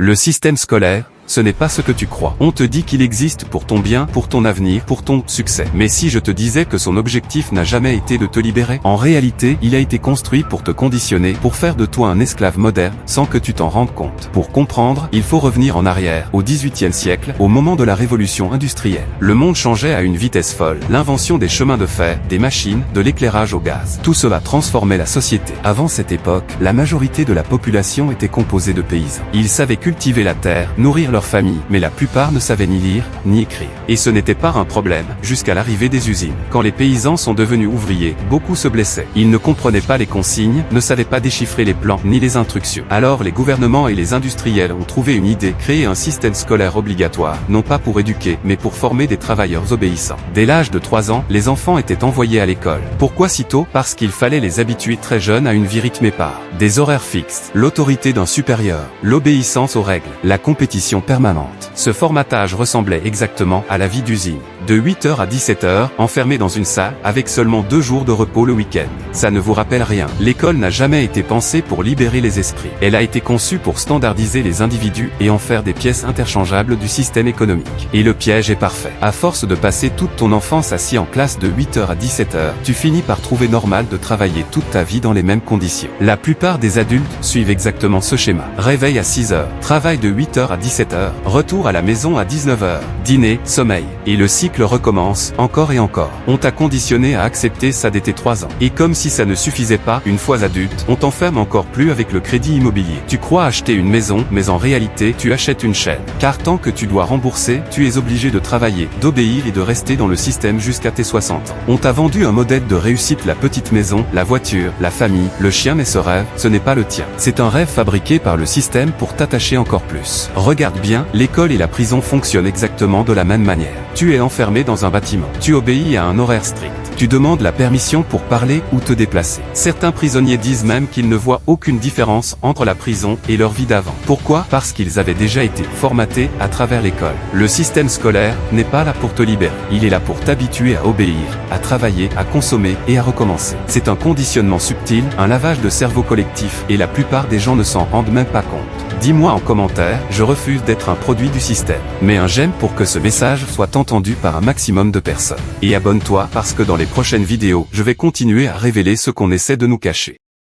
Le système scolaire, ce n'est pas ce que tu crois. On te dit qu'il existe pour ton bien, pour ton avenir, pour ton succès. Mais si je te disais que son objectif n'a jamais été de te libérer, en réalité, il a été construit pour te conditionner, pour faire de toi un esclave moderne, sans que tu t'en rendes compte. Pour comprendre, il faut revenir en arrière, au XVIIIe siècle, au moment de la révolution industrielle. Le monde changeait à une vitesse folle. L'invention des chemins de fer, des machines, de l'éclairage au gaz. Tout cela transformait la société. Avant cette époque, la majorité de la population était composée de paysans. Ils savaient cultiver la terre, nourrir leur famille, mais la plupart ne savaient ni lire, ni écrire. Et ce n'était pas un problème, jusqu'à l'arrivée des usines. Quand les paysans sont devenus ouvriers, beaucoup se blessaient. Ils ne comprenaient pas les consignes, ne savaient pas déchiffrer les plans, ni les instructions. Alors les gouvernements et les industriels ont trouvé une idée, créer un système scolaire obligatoire, non pas pour éduquer, mais pour former des travailleurs obéissants. Dès l'âge de 3 ans, les enfants étaient envoyés à l'école. Pourquoi si tôt? Parce qu'il fallait les habituer très jeunes à une vie rythmée par des horaires fixes, l'autorité d'un supérieur, l'obéissance aux règles, la compétition permanente. Ce formatage ressemblait exactement à la vie d'usine. De 8h à 17h, enfermé dans une salle, avec seulement 2 jours de repos le week-end. Ça ne vous rappelle rien. L'école n'a jamais été pensée pour libérer les esprits. Elle a été conçue pour standardiser les individus et en faire des pièces interchangeables du système économique. Et le piège est parfait. À force de passer toute ton enfance assis en classe de 8h à 17h, tu finis par trouver normal de travailler toute ta vie dans les mêmes conditions. La plupart des adultes suivent exactement ce schéma. Réveil à 6h, travail de 8h à 17h, retour à la maison à 19h, dîner, sommeil. Et le cycle recommence, encore et encore. On t'a conditionné à accepter ça dès tes 3 ans. Et comme si ça ne suffisait pas, une fois adulte, on t'enferme encore plus avec le crédit immobilier. Tu crois acheter une maison, mais en réalité, tu achètes une chaîne. Car tant que tu dois rembourser, tu es obligé de travailler, d'obéir et de rester dans le système jusqu'à tes 60 ans. On t'a vendu un modèle de réussite, la petite maison, la voiture, la famille, le chien, mais ce rêve, ce n'est pas le tien. C'est un rêve fabriqué par le système pour t'attacher encore plus. Regarde bien, l'école et la prison fonctionnent exactement de la même manière. Tu es enfermé dans un bâtiment. Tu obéis à un horaire strict. Tu demandes la permission pour parler ou te déplacer. Certains prisonniers disent même qu'ils ne voient aucune différence entre la prison et leur vie d'avant. Pourquoi? Parce qu'ils avaient déjà été formatés à travers l'école. Le système scolaire n'est pas là pour te libérer. Il est là pour t'habituer à obéir, à travailler, à consommer et à recommencer. C'est un conditionnement subtil, un lavage de cerveau collectif, et la plupart des gens ne s'en rendent même pas compte. Dis-moi en commentaire, je refuse d'être un produit du système. Mets un j'aime pour que ce message soit entendu par un maximum de personnes. Et abonne-toi parce que dans les prochaines vidéos, je vais continuer à révéler ce qu'on essaie de nous cacher.